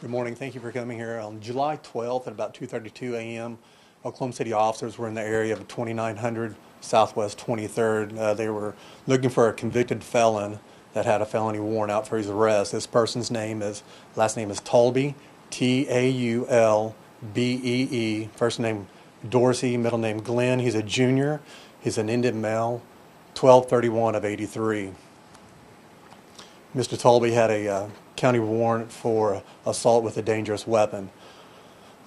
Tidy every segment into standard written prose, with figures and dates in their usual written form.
Good morning. Thank you for coming here. On July 12th at about 2:32 a.m., Oklahoma City officers were in the area of 2900 Southwest 23rd. They were looking for a convicted felon that had a felony warrant out for his arrest. This person's last name is Taulbee, Taulbee. First name Dorsey, middle name Glenn. He's a junior. He's an Indian male, 1231 of 83. Mr. Taulbee had a county warrant for assault with a dangerous weapon.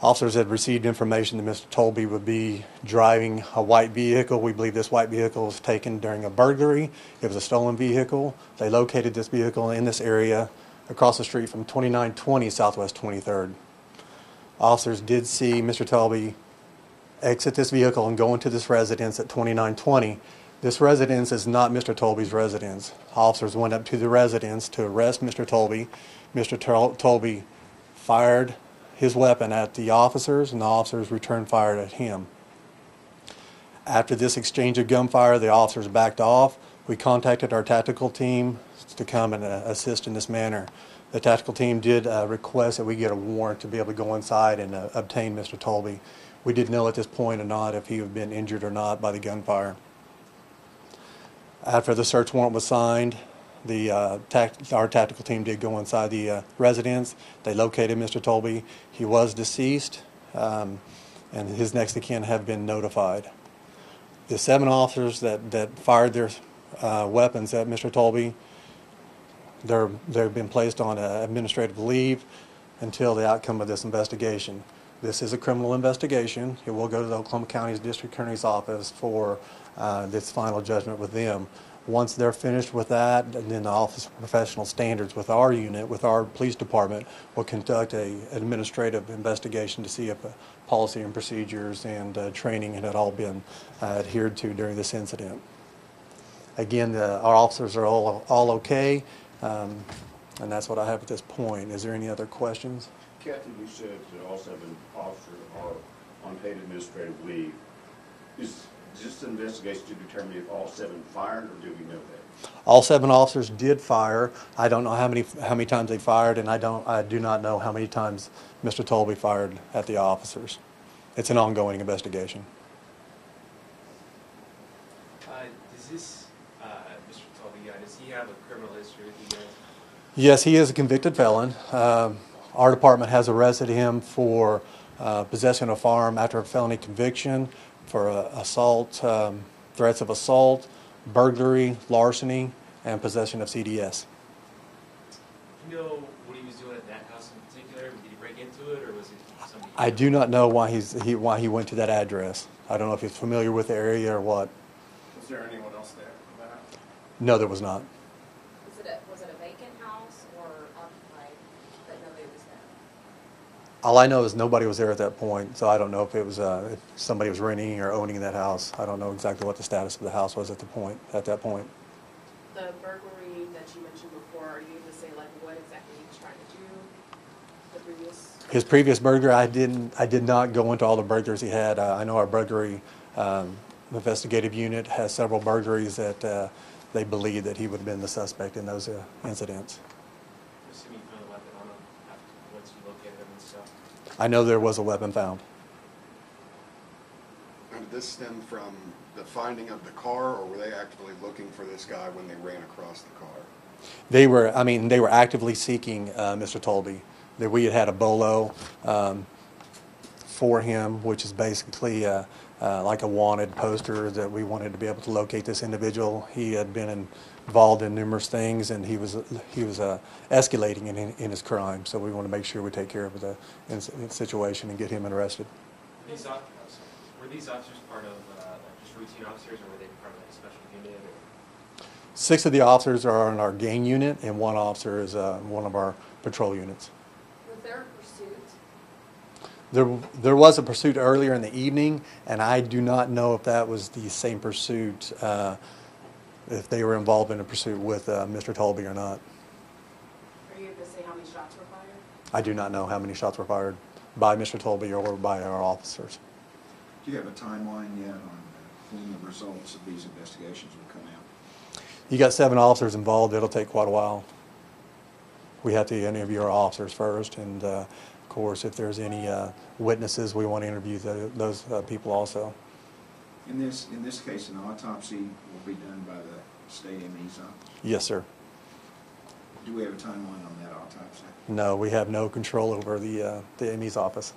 Officers had received information that Mr. Taulbee would be driving a white vehicle. We believe this white vehicle was taken during a burglary. It was a stolen vehicle. They located this vehicle in this area across the street from 2920 Southwest 23rd. Officers did see Mr. Taulbee exit this vehicle and go into this residence at 2920. This residence is not Mr. Taulbee's residence. Officers went up to the residence to arrest Mr. Taulbee. Mr. Taulbee fired his weapon at the officers, and the officers returned fire at him. After this exchange of gunfire, the officers backed off. We contacted our tactical team to come and assist in this manner. The tactical team did request that we get a warrant to be able to go inside and obtain Mr. Taulbee. We didn't know at this point or not if he had been injured or not by the gunfire. After the search warrant was signed, our tactical team did go inside the residence. They located Mr. Taulbee. He was deceased, and his next of kin have been notified. The 7 officers that fired their weapons at Mr. Taulbee, they've been placed on administrative leave until the outcome of this investigation. This is a criminal investigation. It will go to the Oklahoma County's District Attorney's Office for this final judgment with them. Once they're finished with that, and then the Office of Professional Standards with our unit, with our police department, will conduct an administrative investigation to see if policy and procedures and training had all been adhered to during this incident. Again, our officers are all okay, and that's what I have at this point. Is there any other questions? Captain, you said that all 7 officers are on paid administrative leave. Is this an investigation to determine if all 7 fired, or do we know that? All 7 officers did fire. I don't know how many times they fired, and I do not know how many times Mr. Taulbee fired at the officers. It's an ongoing investigation. Does this Mr. Taulbee guy, does he have a criminal history with you guys? Yes, he is a convicted felon. Our department has arrested him for possessing a firearm after a felony conviction, for assault, threats of assault, burglary, larceny, and possession of CDS. Do you know what he was doing at that house in particular? Did he break into it, or was it something? I do not know why he went to that address. I don't know if he's familiar with the area or what. Was there anyone else there for that? No, there was not. Was it a vacant house or occupied that nobody was there? All I know is nobody was there at that point, so I don't know if it was if somebody was renting or owning that house. I don't know exactly what the status of the house was at that point. The burglary that you mentioned before, are you able to say like what exactly he was trying to do? The previous. His previous burglary, I did not go into all the burglaries he had. I know our burglary investigative unit has several burglaries that they believe that he would have been the suspect in those incidents. Assuming you found a weapon on him once you located him and stuff. I know there was a weapon found. And did this stem from the finding of the car, or were they actively looking for this guy when they ran across the car? They were actively seeking Mr. Taulbee. We had a bolo for him, which is basically like a wanted poster that we wanted to be able to locate this individual. He had been involved in numerous things, and he was escalating in his crime. So we want to make sure we take care of the situation and get him arrested. Were these officers part of just routine officers, or were they part of like a special unit? Or? 6 of the officers are in our gang unit, and 1 officer is one of our patrol units. Was there a pursuit? There was a pursuit earlier in the evening, and I do not know if that was the same pursuit, if they were involved in a pursuit with Mr. Taulbee or not. Are you able to say how many shots were fired? I do not know how many shots were fired by Mr. Taulbee or by our officers. Do you have a timeline yet on when the results of these investigations will come out? You got 7 officers involved. It'll take quite a while. we have to interview our officers first, and of course, if there's any witnesses, we want to interview those people also. In this case, an autopsy will be done by the state ME's office. Yes, sir. Do we have a timeline on that autopsy? No, we have no control over the ME's office.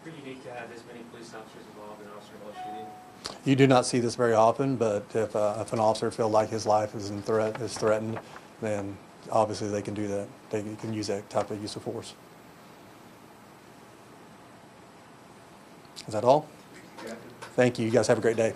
Pretty unique to have this many police officers involved in officer-involved shooting. You do not see this very often, but if an officer feels like his life is threatened, then obviously they can do that. They can use that type of use of force. Is that all? Thank you. You guys have a great day.